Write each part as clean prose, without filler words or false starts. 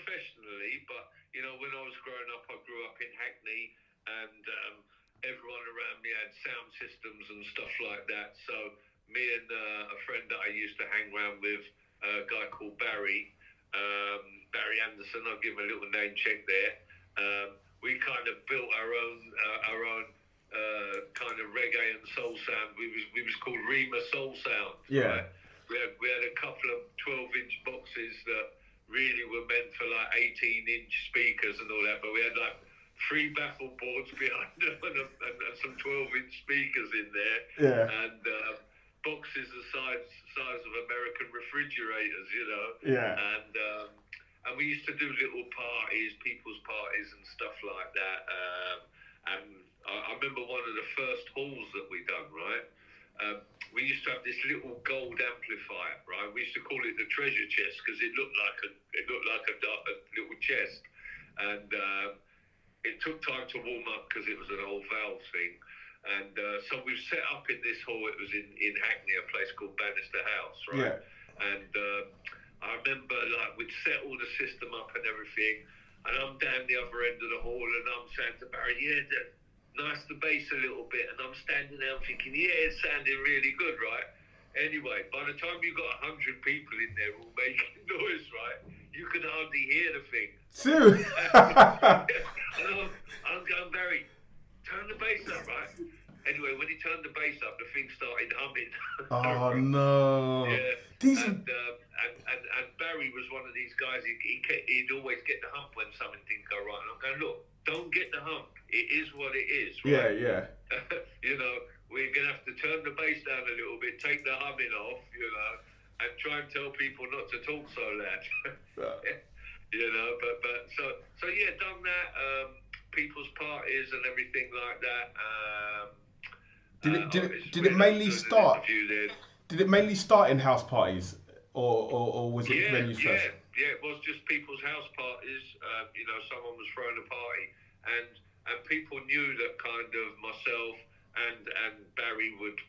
professionally, but you know, when I was growing up, I grew up in Hackney, and everyone around me had sound systems and stuff like that. So me and a friend that I used to hang around with, a guy called Barry Anderson. I'll give him a little name check there. We kind of built our own kind of reggae and soul sound. We was called Rima Soul Sound. Yeah. Right? We had a couple of 12-inch boxes that really were meant for like 18-inch speakers and all that, but we had like 3 baffle boards behind them and some 12-inch speakers in there, Yeah. and boxes the size of American refrigerators, you know. Yeah. And we used to do little parties, people's parties and stuff like that. And I remember one of the first halls that we done, right? We used to have this little gold amplifier, right? We used to call it the treasure chest because it looked like a little chest, and it took time to warm up because it was an old valve thing. And so we've set up in this hall. It was in Hackney, a place called Bannister House, right? Yeah. And I remember like we'd set all the system up and everything, and I'm down the other end of the hall, and I'm saying to Barry, yeah, nice the bass a little bit, and I'm standing there thinking, yeah, it's sounding really good, right? Anyway, by the time you got 100 people in there all making noise, right, you could hardly hear the thing. True. I'm going, Barry, turn the bass up, right? Anyway, when he turned the bass up, the thing started humming. Oh no. Yeah. These and Barry was one of these guys. He'd always get the hump when something didn't go right. And I'm going, look, don't get the hump. It is what it is, right? Yeah. You know, we're gonna have to turn the bass down a little bit, take the humming off, you know, and try and tell people not to talk so loud. You know, but so yeah, done that. People's parties and everything like that. Did it mainly start? Did it mainly start in house parties, or was it venues first? Yeah, it was just people's house parties. You know, someone was throwing a party, and people knew that kind of myself and Barry would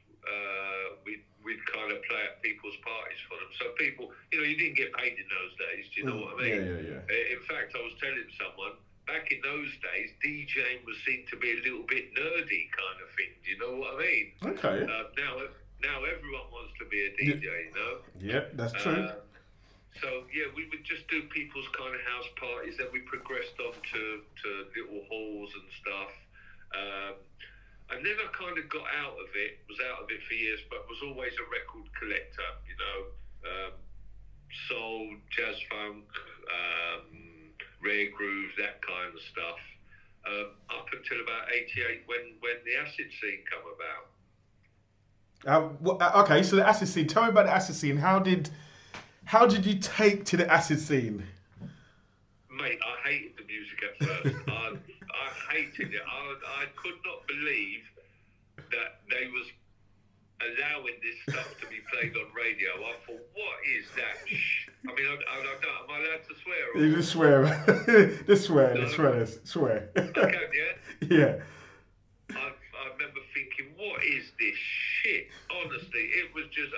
we'd kind of play at people's parties for them. So people, you know, you didn't get paid in those days. Do you know what I mean? Yeah. In fact, I was telling someone, back in those days, DJing was seen to be a little bit nerdy kind of thing. Do you know what I mean? Okay. Now everyone wants to be a DJ, you know? Yeah, that's true. So, yeah, we would just do people's kind of house parties. Then we progressed on to little halls and stuff. And then I kind of got out of it, was out of it for years, but was always a record collector, you know? Soul, jazz funk, rare grooves, that kind of stuff, up until about '88 when the acid scene come about. Okay, so the acid scene. Tell me about the acid scene. How did you take to the acid scene? Mate, I hated the music at first. I hated it. I could not believe that they was allowing this stuff to be played on radio. I thought, what is that? I mean, am I allowed to swear? Or? You just swear. Just swear. No. Swear. Okay, yeah? Yeah. I remember thinking, what is this shit? Honestly, it was just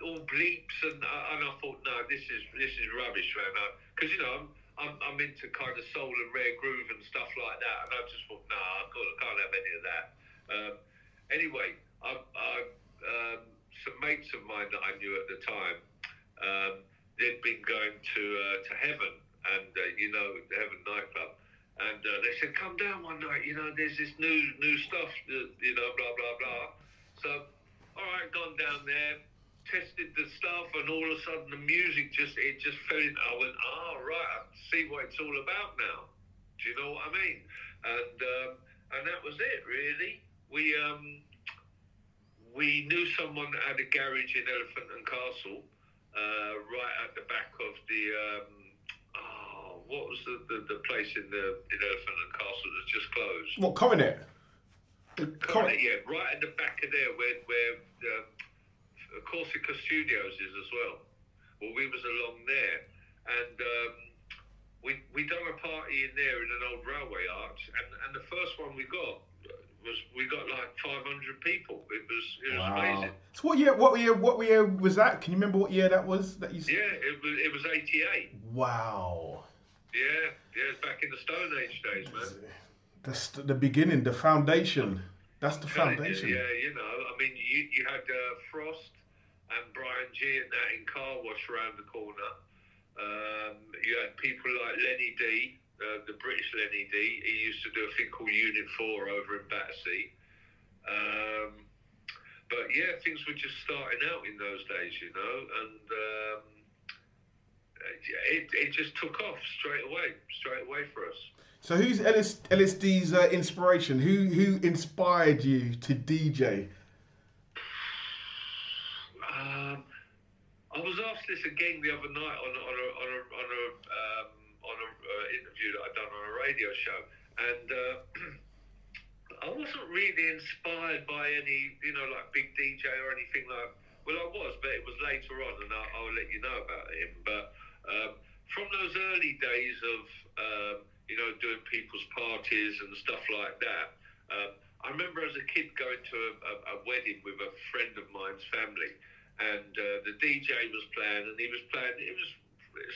all bleeps, and I thought, no, this is rubbish, man. Because you know, I'm into kind of soul and rare groove and stuff like that, and I just thought, no, I can't have any of that. Anyway, some mates of mine that I knew at the time, they'd been going to Heaven, and you know, the Heaven nightclub, and they said, come down one night, you know, there's this new stuff, you know, blah blah blah. So, all right, gone down there, tested the stuff, and all of a sudden the music just fell in. I went, right, I see what it's all about now. Do you know what I mean? And that was it, really. We knew someone that had a garage in Elephant and Castle, right at the back of the what was the place in Elephant and Castle that's just closed? What, Coronet? Coronet, yeah, right at the back of there where Corsica Studios is as well. Well, we was along there, and we done a party in there in an old railway arch, and the first one we got like 500 people. It was amazing. So what year was that? Can you remember what year that was? Yeah, it was '88. Wow. Yeah, it's back in the Stone Age days, man. That's the beginning, the foundation. That's I'm the telling you, foundation. yeah, you know, I mean, you had Frost and Brian G and that in Car Wash around the corner. You had people like Lenny D, the British Lenny D. He used to do a thing called Unit 4 over in Battersea. But yeah, things were just starting out in those days, you know, and it just took off straight away for us. So who's Ellis Dee's inspiration? Who inspired you to DJ? I was asked this again the other night on a interview that I'd done on a radio show, and I wasn't really inspired by any, you know, like big DJ or anything like. Well, I was, but it was later on, and I'll let you know about him. But from those early days of, you know, doing people's parties and stuff like that, I remember as a kid going to a wedding with a friend of mine's family, and the DJ was playing, and he was playing. It was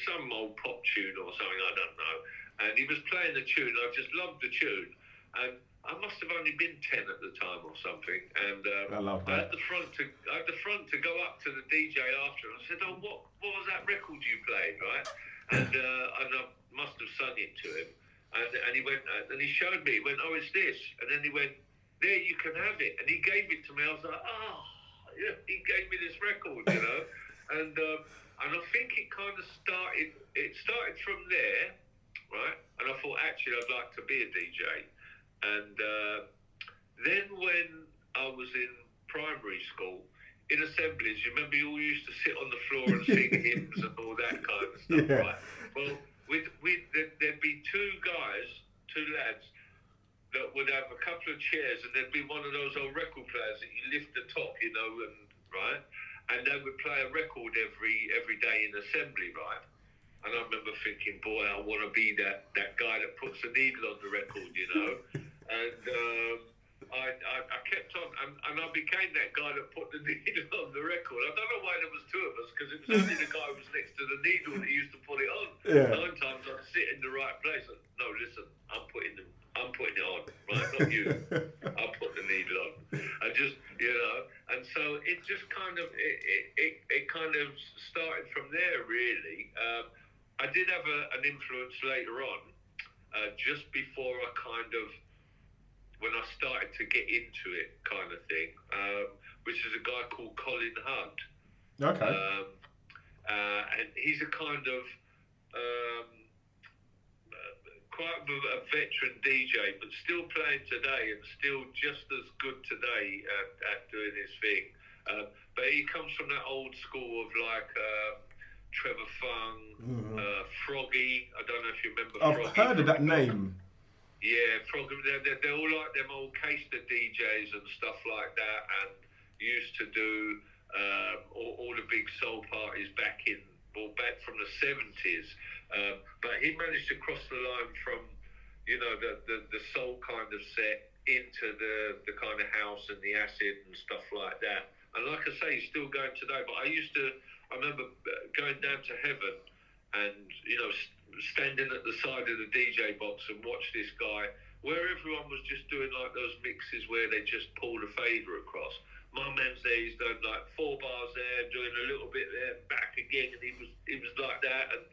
some old pop tune or something, I don't know. And he was playing the tune. I just loved the tune, and I must have only been 10 at the time or something, and I love that. I had the front to go up to the DJ after, and I said, "Oh, what was that record you played, right?" And I must have sung it to him, and he went, and he showed me. He went, "Oh, it's this," and then he went, "There, you can have it," and he gave it to me. I was like, "Oh, yeah, he gave me this record, you know," and I think it kind of started. It started from there, right? And I thought, actually, I'd like to be a DJ. And then when I was in primary school, in assemblies, you remember you all used to sit on the floor and sing hymns and all that kind of stuff, Yeah. right? Well, there'd be two lads, that would have a couple of chairs, and there'd be one of those old record players that you lift the top, you know, and right? And they would play a record every day in assembly, right? And I remember thinking, boy, I want to be that guy that puts a needle on the record, you know. And I kept on, and I became that guy that put the needle on the record. I don't know why there was two of us, because it was only the guy who was next to the needle that used to put it on. Yeah. 9 times I'd sit in the right place. And, no, listen, I'm putting it on, right? Not you. I'll put the needle on. I just, you know, and so it just kind of it kind of started from there, really. I did have an influence later on, just before I kind of, when I started to get into it, kind of thing, which is a guy called Colin Hudd. Okay. And he's a kind of quite a veteran DJ, but still playing today and still just as good today at doing his thing. But he comes from that old school of like Trevor Fung, Froggy. I don't know if you remember Froggy. I've heard of that name. Yeah, Froggy. They're all like them old Caster DJs and stuff like that, and used to do all the big soul parties back from the 70s. But he managed to cross the line from, you know, the soul kind of set into the kind of house and the acid and stuff like that. And like I say, he's still going today. But I remember going down to Heaven and, you know, standing at the side of the DJ box and watch this guy, where everyone was just doing like those mixes where they just pull the fader across. My man's there, he's done like 4 bars there, doing a little bit there, back again, and he was like that, and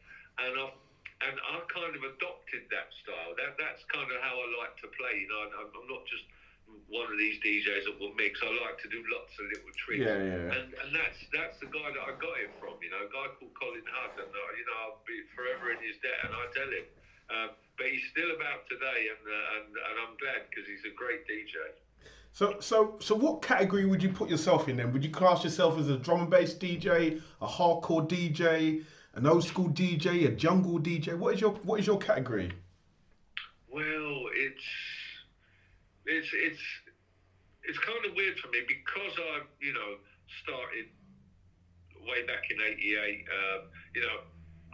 I kind of adopted that style. That's kind of how I like to play. You know, I'm not just one of these DJs that will mix. I like to do lots of little tricks. Yeah. And that's the guy that I got it from. You know, a guy called Colin Hudd, and you know, I'll be forever in his debt. And I tell him, but he's still about today, and I'm glad, because he's a great DJ. So what category would you put yourself in then? Would you class yourself as a drum and bass DJ, a hardcore DJ, an old school DJ, a jungle DJ? What is your category? Well, it's kind of weird for me, because I, you know, started way back in '88. You know,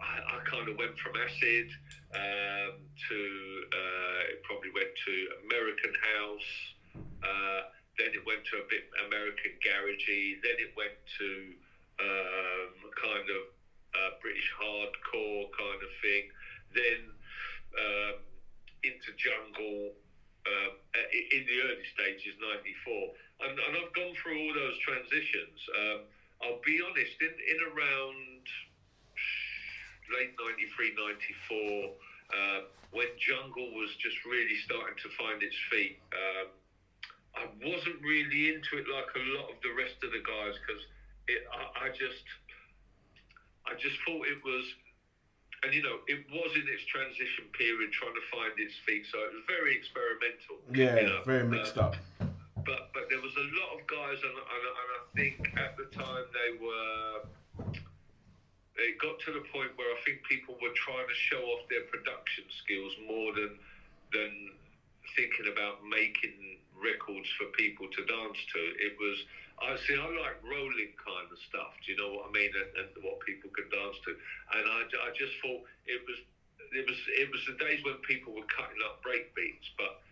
I kind of went from acid to it probably went to American house. Then it went to a bit American garagey. Then it went to kind of British hardcore kind of thing. Then into jungle in the early stages, '94, and I've gone through all those transitions. I'll be honest, in around late '93, '94, when jungle was just really starting to find its feet. I wasn't really into it like a lot of the rest of the guys because I just thought it was, and it was in its transition period trying to find its feet, so it was very experimental. Yeah, very mixed up. But there was a lot of guys, and I think at the time it got to the point where I think people were trying to show off their production skills more than thinking about making records for people to dance to. It was, I like rolling kind of stuff. Do you know what I mean? And what people could dance to. And I just thought it was the days when people were cutting up break beats, but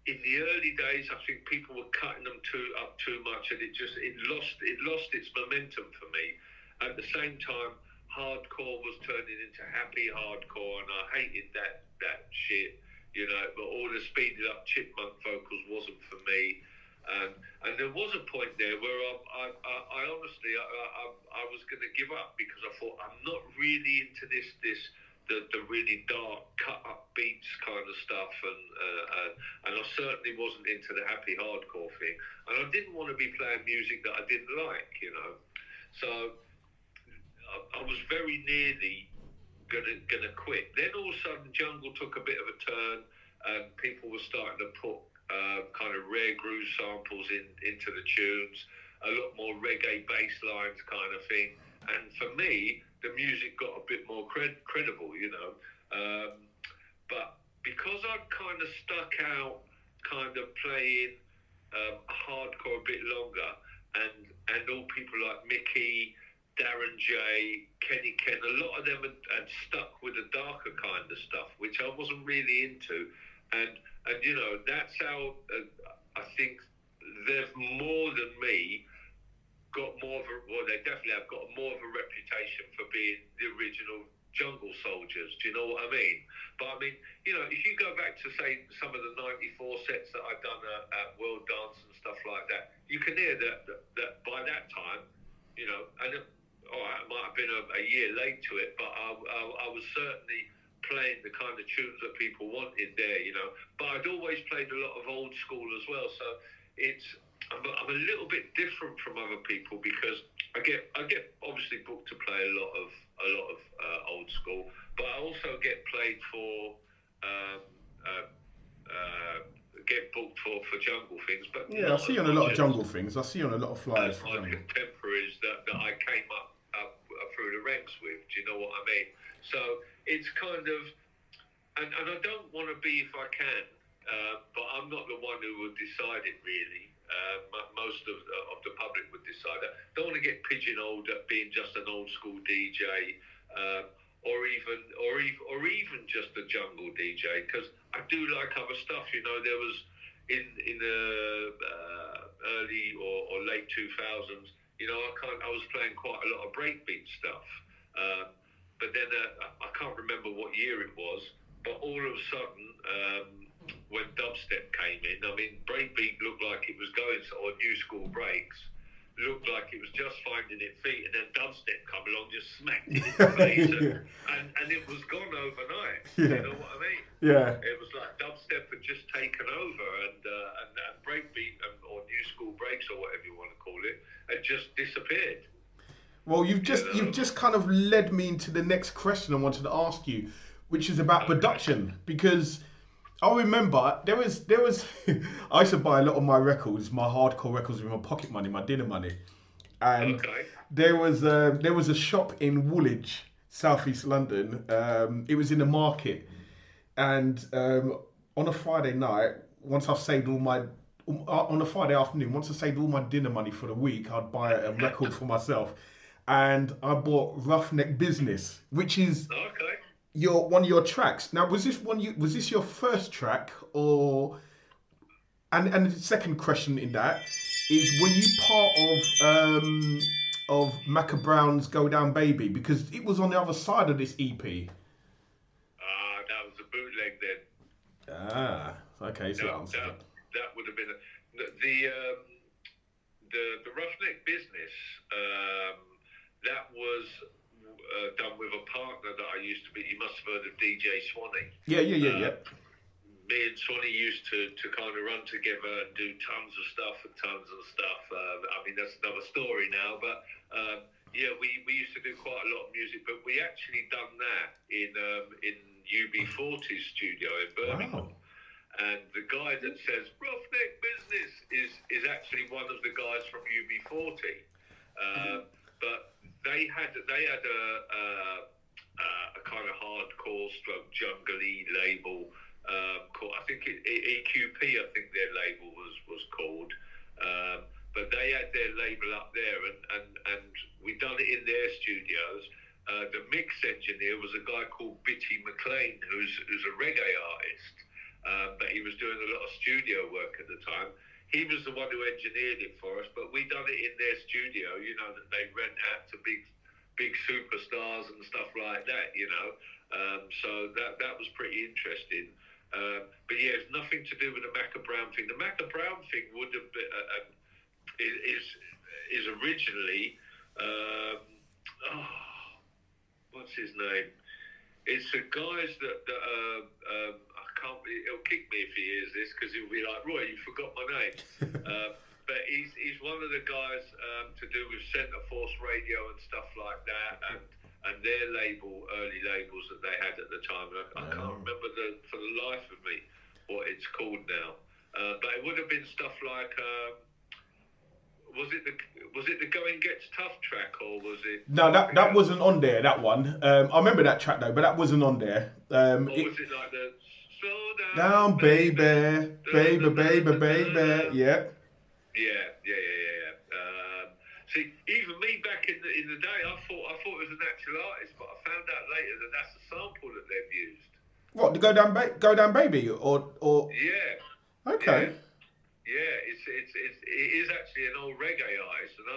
in the early days, I think people were cutting them up too much, and it lost its momentum for me. At the same time, hardcore was turning into happy hardcore, and I hated that shit. But all the speeded up chipmunk vocals wasn't for me, and there was a point there where I honestly I was going to give up because I thought I'm not really into the really dark cut up beats kind of stuff, and I certainly wasn't into the happy hardcore thing, and I didn't want to be playing music that I didn't like, so I was very nearly gonna quit. Then all of a sudden, jungle took a bit of a turn, and people were starting to put kind of rare groove samples into the tunes, a lot more reggae bass lines kind of thing. And for me, the music got a bit more credible, But because I'd kind of stuck out, kind of playing hardcore a bit longer, and all people like Mickey, Darren J, Kenny Ken, a lot of them had stuck with the darker kind of stuff, which I wasn't really into, and that's how I think they've more than me got more of they definitely have got more of a reputation for being the original jungle soldiers. Do you know what I mean? But I mean, if you go back to say some of the '94 sets that I've done at World Dance and stuff like that, you can hear that by that time, and all right, it might have been a year late to it, but I was certainly playing the kind of tunes that people wanted there, But I'd always played a lot of old school as well, so I'm a little bit different from other people because I get obviously booked to play a lot of old school, but I also get played for get booked for jungle things. But yeah, I see you on a lot of jungle things. I see you on a lot of flyers for my jungle. contemporaries that I came up through the ranks with. Do you know what I mean? So it's kind of, and I don't want to be if I can, but I'm not the one who would decide it really. Most of the public would decide that. Don't want to get pigeonholed at being just an old school DJ, or even just a jungle DJ, because I do like other stuff. There was in the early or late 2000s. I was playing quite a lot of breakbeat stuff, but then I can't remember what year it was. But all of a sudden, when dubstep came in, I mean, breakbeat looked like it was going, or new school breaks looked like it was just finding its feet, and then dubstep come along, just smacked it in the face, and it was gone overnight. Yeah. You know what I mean? Yeah. It was like dubstep had just taken over, and breakbeat or new school breaks or whatever you want to call it had just disappeared. Well, you've just kind of led me into the next question I wanted to ask you, which is about production, because I remember there was I used to buy a lot of my records, my hardcore records, with my pocket money, my dinner money, and there was a shop in Woolwich, southeast London. It was in the market, and on a Friday night, once I've saved all my on a Friday afternoon, once I saved all my dinner money for the week, I'd buy a record for myself, and I bought Roughneck Business, which is one of your tracks. Now, was this your first track, or? And the second question in that is, were you part of Macca Brown's Go Down Baby, because it was on the other side of this EP? That leg then. Okay, so that would have been the Roughneck Business. That was done with a partner that I used to be. You must have heard of DJ Swanee. Yeah. Me and Swanee used to kind of run together and do tons of stuff. I mean, that's another story now, but yeah, we used to do quite a lot of music, but we actually done that in UB40's studio in Birmingham. Wow. And the guy that says Roughneck Business is actually one of the guys from UB40. But they had a kind of hardcore stroke jungle-y label called, I think EQP, I think their label was called. But they had their label up there, and we done it in their studios. The mix engineer was a guy called Bitty McLean, who's a reggae artist, but he was doing a lot of studio work at the time. He was the one who engineered it for us, but we done it in their studio, you know, that they rent out to big superstars and stuff like that, you know. So that was pretty interesting. But yeah, it's nothing to do with the Macca Brown thing. The Macca Brown thing would have been, is originally, what's his name? It's the guys that I can't. He'll kick me if he hears this, because he'll be like, Roy, you forgot my name. But he's one of the guys to do with Centre Force Radio and stuff like that, and their early labels that they had at the time. I can't remember for the life of me what it's called now. But it would have been stuff like. Was it the Going Gets Tough track, or was it? No, that wasn't on there. That one. I remember that track though, but that wasn't on there. Or was it like the Slow Down, baby. Yeah. See, even me back in the day, I thought it was an actual artist, but I found out later that that's a sample that they've used. What, the Go Down Baby, or? Yeah. Okay. Yeah, it is actually an old reggae artist, and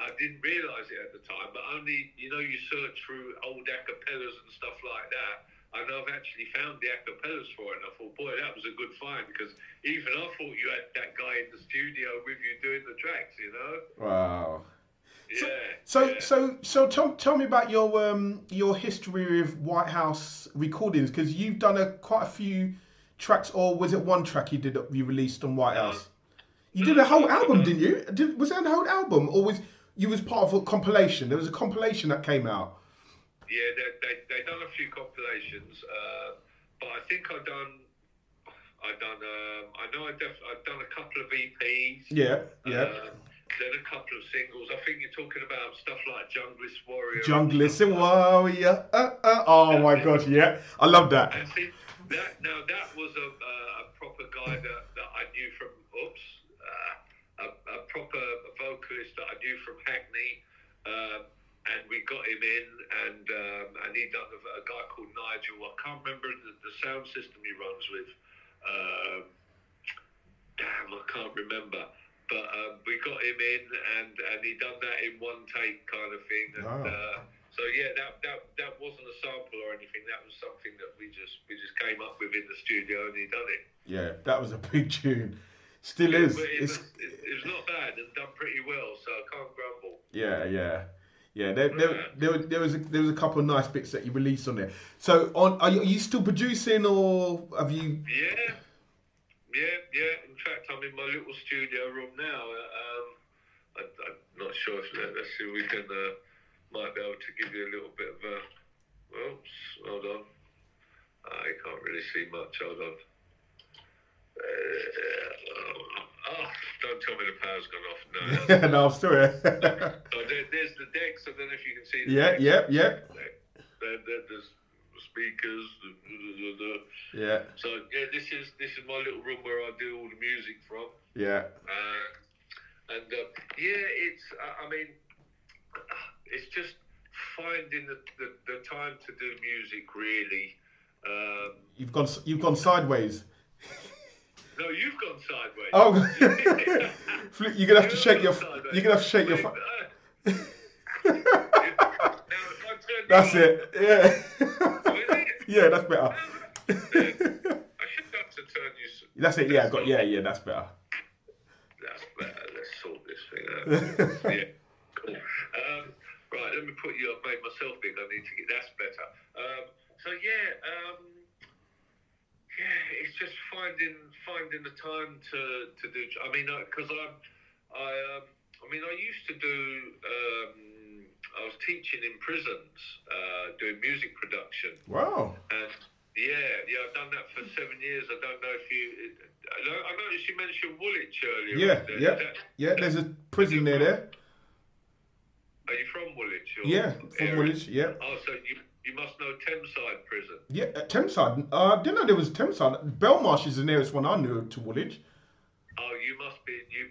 I didn't realise it at the time, but only, you know, you search through old acapellas and stuff like that, and I've actually found the acapellas for it, and I thought, boy, that was a good find, because even I thought you had that guy in the studio with you doing the tracks, you know? Wow. Yeah. So tell me about your history with White House Recordings, because you've done quite a few tracks, or was it one track you released on White House? You did a whole album, didn't you? Was that a whole album, or was part of a compilation? There was a compilation that came out. Yeah, they done a few compilations, but I think I've done a couple of EPs. Yeah. Then a couple of singles. I think you're talking about stuff like Junglist Warrior. Junglist Warrior. Oh my gosh, yeah, I love that. And see, that was a proper guy that I knew from a proper vocalist that I knew from Hackney, and we got him in, and he done a guy called Nigel. I can't remember the sound system he runs with. Damn, I can't remember. But we got him in, and he done that in one take, kind of thing. And, wow. So yeah, that wasn't a sample or anything. That was something that we just came up with in the studio, and he done it. Yeah, that was a big tune. Still is. It was not bad and done pretty well, so I can't grumble. Yeah. There was a couple of nice bits that you released on there. So are you still producing, or have you? Yeah. In fact, I'm in my little studio room now. I'm not sure if let's see if we can might be able to give you a little bit of a. Oops, hold on. I can't really see much. Hold on. Don't tell me the power's gone off. No. No, I'm still here. So there's the decks. I don't know if you can see the decks. Yeah. There's speakers. Yeah. So yeah, this is my little room where I do all the music from. Yeah. It's I mean, it's just finding the time to do music, really. You've gone sideways. No, you've gone sideways. Oh, you're gonna have to shake your. You're gonna have to shake your. Now, if I turn That's it. Yeah. Yeah, that's better. Then I should have to turn you. That's it. Yeah, that's better. That's better. Let's sort this thing out. Yeah, cool. Right, let me put you. I've made myself big. I need to get. That's better. It's just finding the time to do. I mean, because I used to do. I was teaching in prisons, doing music production. Wow. And I've done that for 7 years. I don't know if you. I noticed you mentioned Woolwich earlier. Yeah. There's a prison near there. Are you from Woolwich? Yeah, from Woolwich. Yeah. Oh, so you must know Thameside Prison. Yeah, Thameside. I didn't know there was Thameside. Belmarsh is the nearest one I knew to Woolwich. Oh, you've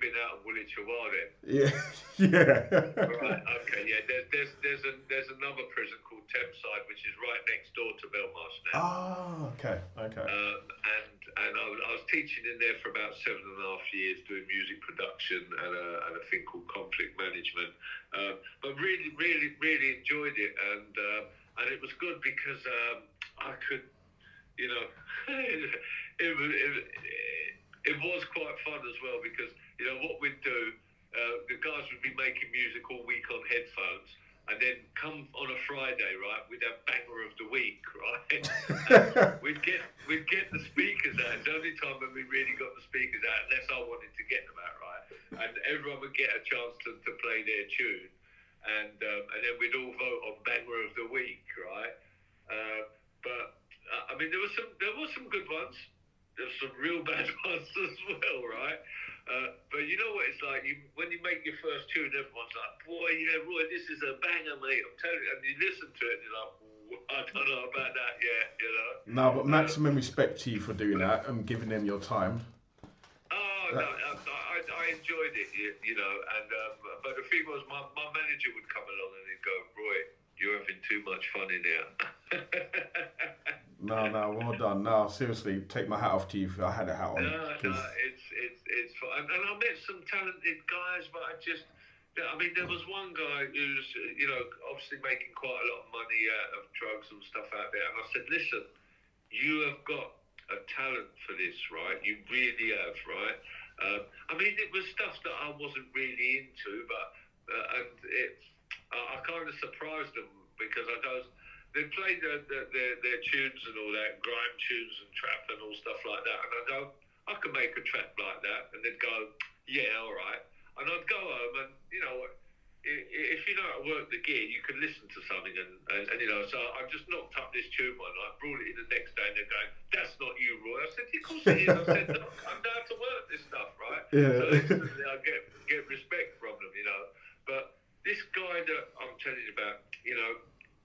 been out of Woolwich a while then. Yeah. Right. Okay. Yeah. There's another prison called Thameside, which is right next door to Belmarsh now. Ah. Okay. And I was teaching in there for about 7.5 years, doing music production and a thing called conflict management. But really, really, really enjoyed it, and it was good because I could, it was quite fun as well because what we'd do, the guys would be making music all week on headphones, and then come on a Friday, right, we'd have banger of the week, right? we'd get the speakers out. It's the only time when we really got the speakers out, unless I wanted to get them out, right? And everyone would get a chance to play their tune, and then we'd all vote on banger of the week, right? But I mean, there were some good ones. There's some real bad ones as well, right? But you know what it's like, when you make your first tune, everyone's like, boy, Roy, this is a banger, mate, I'm telling you. And you listen to it and you're like, I don't know about that yet, No, but maximum respect to you for doing that and giving them your time. Oh, no, I enjoyed it, and but the thing was, my manager would come along and he'd go, Roy, you're having too much fun in here. No, well done. No, seriously, take my hat off to you if I had a hat on. No, it's fun. And I met some talented guys, but there was one guy who's, obviously making quite a lot of money out of drugs and stuff out there. And I said, listen, you have got a talent for this, right? You really have, right? It was stuff that I wasn't really into, but I kind of surprised them because they play their tunes and all that, grime tunes and trap and all stuff like that. And I go, I can make a trap like that. And they'd go, yeah, all right. And I'd go home and, if you know how to work the gear, you can listen to something and so I just knocked up this tune one night, brought it in the next day and they're going, that's not you, Roy. I said, of course it is. I said, look, I'm down to work this stuff, right? Yeah. So instantly I get respect from them, But this guy that I'm telling you about,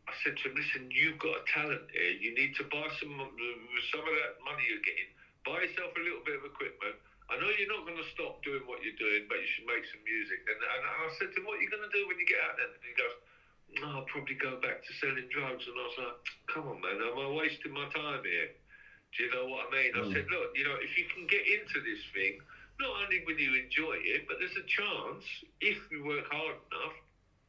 I said to him, listen, you've got a talent here. You need to buy some of that money you're getting. Buy yourself a little bit of equipment. I know you're not going to stop doing what you're doing, but you should make some music. And I said to him, what are you going to do when you get out there? And he goes, no, I'll probably go back to selling drugs. And I was like, come on, man, am I wasting my time here? Do you know what I mean? I said, look, if you can get into this thing, not only will you enjoy it, but there's a chance, if you work hard enough,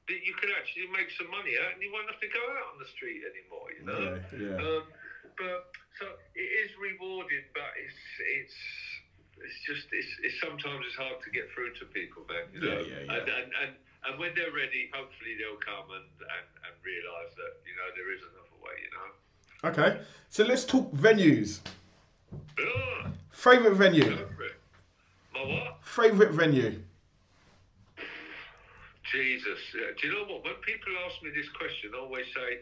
that you can actually make some money out and you won't have to go out on the street anymore, Yeah. But so it is rewarding, but it's sometimes it's hard to get through to people, man. Yeah. And when they're ready, hopefully they'll come and realise that there is another way. Okay, so let's talk venues. Favourite venue? My what? Favourite venue? Jesus. Do you know what? When people ask me this question, I always say,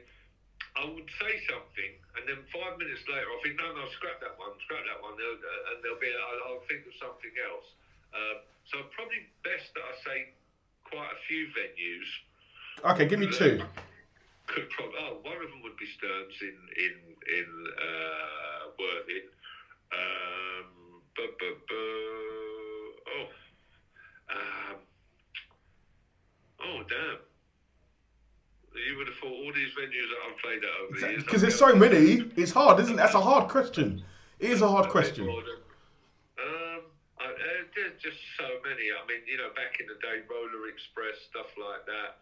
I would say something, and then 5 minutes later, I'll think, no, scrap that one, and I'll think of something else. So probably best that I say quite a few venues. Okay, give me two. One of them would be Stearns in Worthing. Oh damn! You would have thought all these venues that I've played at over the years. Because there's so many, it's hard, isn't it? That's a hard question. It is a hard question. There's just so many. Back in the day, Roller Express, stuff like that.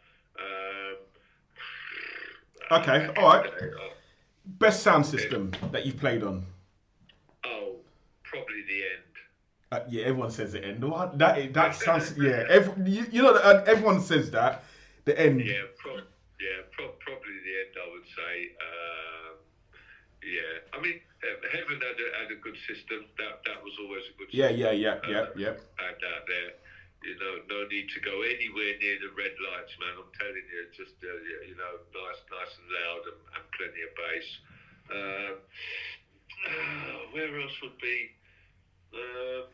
Okay, all right. Best sound system that you've played on? Oh, probably the end. Yeah, everyone says the end. What? That sounds, yeah. You know, everyone says that. The end. Yeah, probably the end. I would say. Yeah, I mean, Heaven had a good system. That was always a good system. Yeah. And out there, you know, no need to go anywhere near the red lights, man. I'm telling you, just you know, nice and loud and plenty of bass. Where else would be?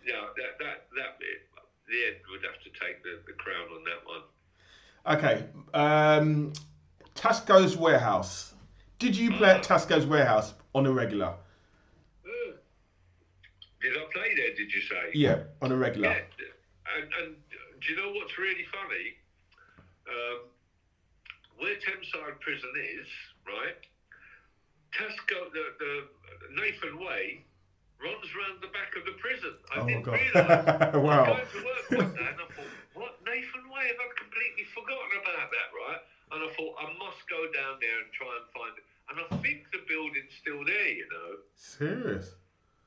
Yeah, that bit. The end would have to take the crown on that one. Okay. Tasco's Warehouse. Did you play at Tasco's Warehouse on a regular? Did I play there, did you say? Yeah, on a regular. Yeah. And do you know what's really funny? Where Thameside Prison is, right? Tasco, the Nathan Way, runs around the back of the prison. I didn't realise. Wow. I was going to work one day and I thought, what, Nathan Way? Have I completely forgotten about that, right? And I thought, I must go down there and try and find it. And I think the building's still there, you know. Serious?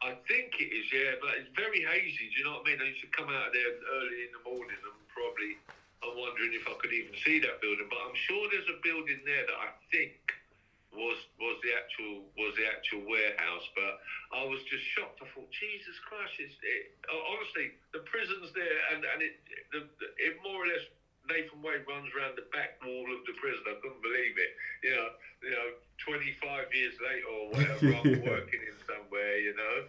I think it is, yeah, but it's very hazy, do you know what I mean? I used to come out of there early in the morning and probably, I'm wondering if I could even see that building, but I'm sure there's a building there that I think was the actual warehouse, but I was just shocked. I thought, Jesus Christ, honestly, the prison's there, and it more or less, Nathan Way runs around the back wall of the prison. I couldn't believe it. You know, 25 years later or whatever, I'm working in somewhere, you know.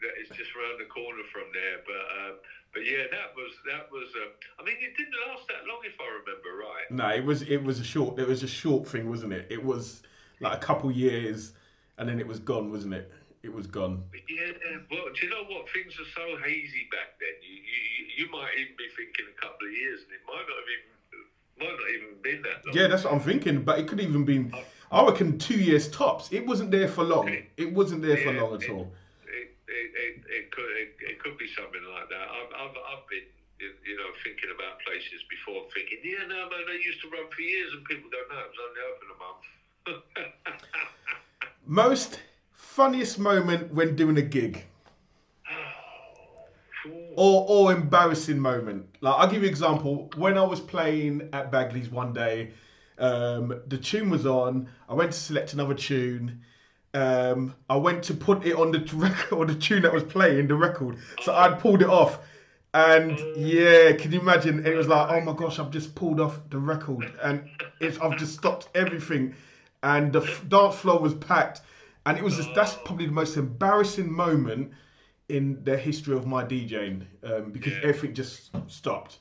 That is just around the corner from there. But yeah, that was. I mean, it didn't last that long, if I remember right. No, it was a short thing, wasn't it? It was like a couple years, and then it was gone, wasn't it? It was gone. Yeah. Well, do you know what? Things are so hazy back then. You might even be thinking a couple of years, and it might not even been that long. Yeah, that's what I'm thinking. But it could even been. I reckon 2 years tops. It wasn't there for long. It wasn't there for long at all. It could be something like that. I've been, you know, thinking about places before, thinking, yeah, no, man, they used to run for years, and people don't know it was only open a month. Most funniest moment when doing a gig, or embarrassing moment. Like, I'll give you an example. When I was playing at Bagley's one day, the tune was on. I went to select another tune. I went to put it on the record, or the tune that was playing, the record. So I'd pulled it off. And yeah, can you imagine? It was like, oh my gosh, I've just pulled off the record. And I've just stopped everything. And the dance floor was packed. And it was that's probably the most embarrassing moment in the history of my DJing. Because everything just stopped.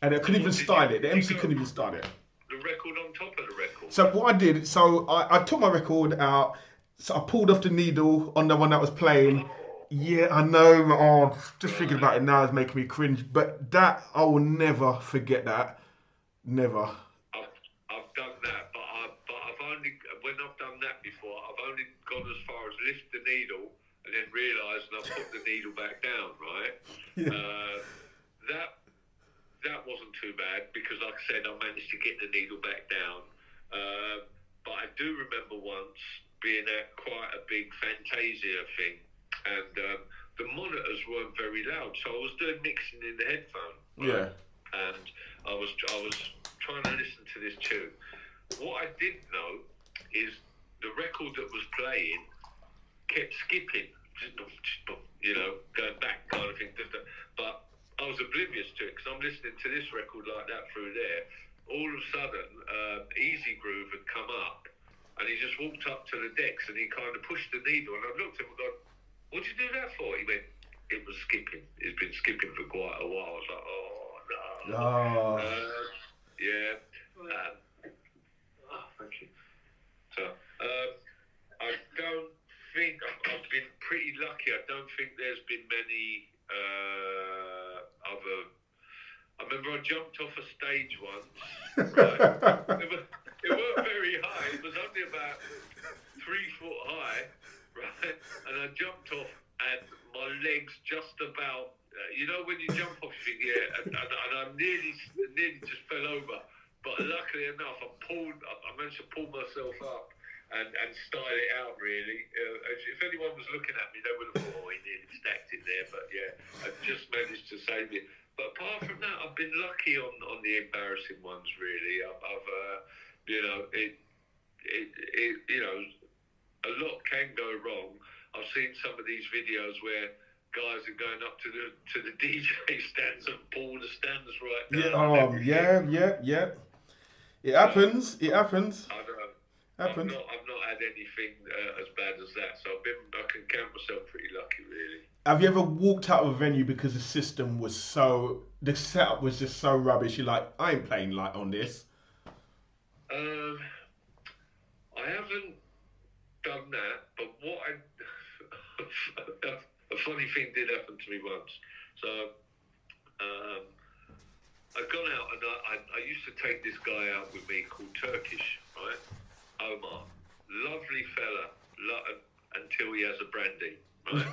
And I couldn't even style it. The MC couldn't even style it. The record on top of the record? So what I did, I took my record out. So I pulled off the needle on the one that was playing. Yeah, I know. Oh, just thinking about it now is making me cringe. But that, I will never forget that. Never. I've done that, but I've only, when I've done that before, I've only gone as far as lift the needle and then realised and I've put the needle back down, right? Yeah. That wasn't too bad because, like I said, I managed to get the needle back down. But I do remember once being at quite a big Fantasia thing, and the monitors weren't very loud, so I was doing mixing in the headphone. Right? Yeah. And I was trying to listen to this tune. What I didn't know is the record that was playing kept skipping, you know, going back kind of thing. But I was oblivious to it because I'm listening to this record like that through there. All of a sudden, Easy Groove had come up, and he just walked up to the decks and he kind of pushed the needle. And I looked at him and gone, "What'd you do that for?" He went, "It was skipping. It's been skipping for quite a while." I was like, "Oh no." Oh. Yeah. Thank you. So, I don't think I've been pretty lucky. I don't think there's been many other. I remember I jumped off a stage once. Right? It weren't very high. It was only about 3 foot high, right? And I jumped off, and my legs just about. You know when you jump off, you think, yeah, and I nearly just fell over. But luckily enough, I managed to pull myself up, and style it out, really. If anyone was looking at me, they would have thought, oh, he nearly stacked it there. But yeah, I just managed to save it. But apart from that, I've been lucky on the embarrassing ones, really. I've you know, you know, a lot can go wrong. I've seen some of these videos where guys are going up to the DJ stands and pull the stands right down. Yeah. It happens. It happens. I've not had anything as bad as that, so I can count myself pretty lucky, really. Have you ever walked out of a venue because the setup was just so rubbish? You're like, I ain't playing like on this. I haven't done that, but a funny thing did happen to me once. So I'd gone out and I used to take this guy out with me called Turkish, right? Omar, lovely fella, until he has a brandy, right?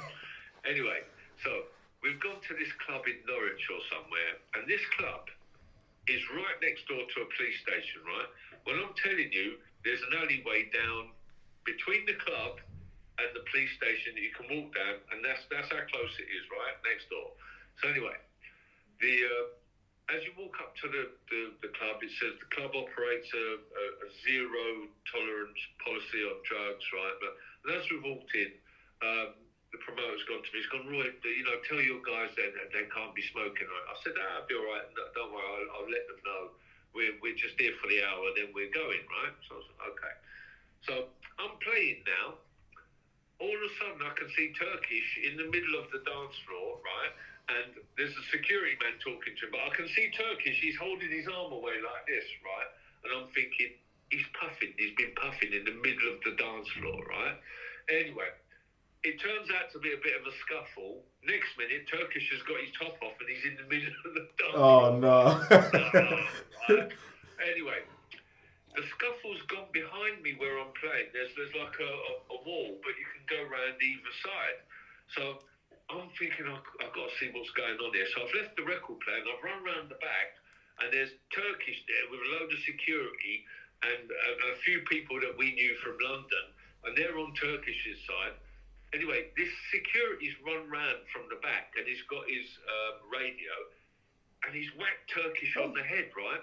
Anyway, so we've gone to this club in Norwich or somewhere, and this club is right next door to a police station, right? Well, I'm telling you, there's an alleyway down between the club and the police station that you can walk down, and that's how close it is, right? Next door. So anyway, as you walk up to the club, it says the club operates a zero tolerance policy on drugs, right? But as we've walked in, the promoter's gone to me. He's gone, Roy, tell your guys that they can't be smoking. Right? I said, I'll be all right. No, don't worry, I'll let them know. We're just here for the hour, then we're going, right? So I was like, okay. So I'm playing now. All of a sudden, I can see Turkish in the middle of the dance floor, right? And there's a security man talking to him, but I can see Turkish. He's holding his arm away like this, right? And I'm thinking, he's puffing. He's been puffing in the middle of the dance floor, right? Anyway, it turns out to be a bit of a scuffle. Next minute, Turkish has got his top off and he's in the middle of the dance floor. Oh, no. Right? Anyway, the scuffle's gone behind me where I'm playing. There's like a wall, but you can go around either side. So I'm thinking, I've got to see what's going on here. So I've left the record player and I've run round the back, and there's Turkish there with a load of security and a few people that we knew from London, and they're on Turkish's side. Anyway, this security's run round from the back, and he's got his radio, and he's whacked Turkish on the head, right?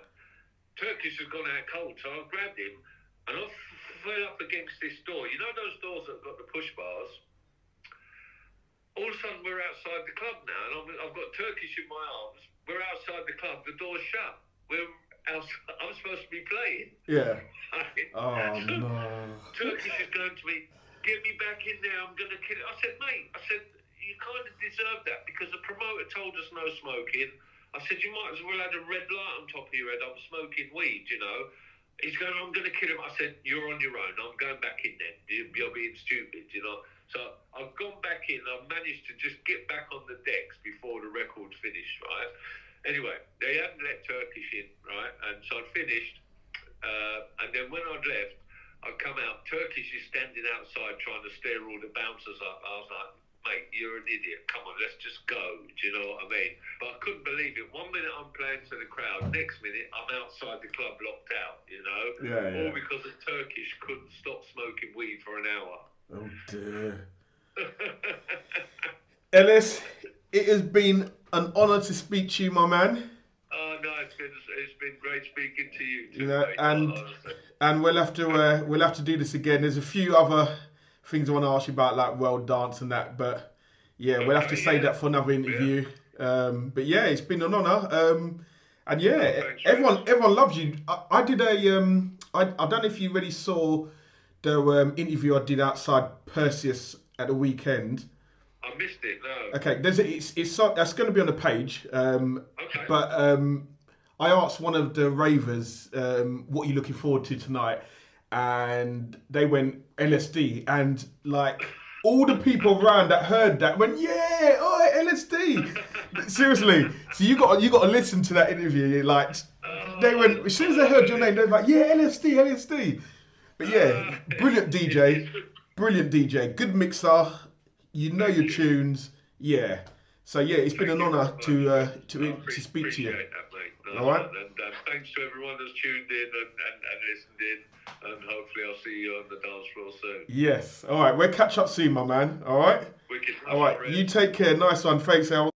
Turkish has gone out cold, so I grabbed him, and I fell up against this door. You know those doors that have got the push bars? All of a sudden, we're outside the club now, and I've got Turkish in my arms. We're outside the club. The door's shut. I'm supposed to be playing. Yeah. Right? Oh, So no. Turkish is going to me, get me back in there. I'm going to kill it. I said, mate, you kind of deserve that because the promoter told us no smoking. I said, you might as well have a red light on top of your head. I'm smoking weed, you know. He's going, I'm going to kill him. I said, you're on your own. I'm going back in then. You're being stupid, you know. So I've gone back in. I've managed to just get back on the decks before the record's finished, right? Anyway, they hadn't let Turkish in, right? And so I'd finished. And then when I'd left, I'd come out. Turkish is standing outside trying to stir all the bouncers up. I was like, mate, you're an idiot. Come on, let's just go. Do you know what I mean? But I couldn't believe it. 1 minute I'm playing to the crowd. Next minute I'm outside the club locked out, you know? Yeah. All because the Turkish couldn't stop smoking weed for an hour. Oh, dear. Ellis, it has been an honour to speak to you, my man. Oh, no, it's been great speaking to you too, You know, mate. and we'll have to do this again. There's a few other things I want to ask you about, like world dance and that, but yeah, we'll have to save that for another interview. Yeah. But yeah, it's been an honour. And yeah, everyone loves you. I did I don't know if you really saw the interview I did outside Perseus at the weekend. I missed it. No. Okay, that's going to be on the page. Okay. But I asked one of the ravers, what are you looking forward to tonight? And they went Ellis Dee, and like all the people around that heard that went, yeah, oh, Ellis Dee. Seriously, so you got to listen to that interview. Like they went as soon as they heard your name, they were like, yeah, Ellis Dee. But yeah, brilliant DJ, good mixer. You know your tunes, yeah. So yeah, it's been an honour to speak to you. That, mate. All right. And thanks to everyone that's tuned in and listened in. And hopefully I'll see you on the dance floor soon. Yes. All right. We'll catch up soon, my man. All right. Wicked. All right. You take care. Nice one. Thanks, El.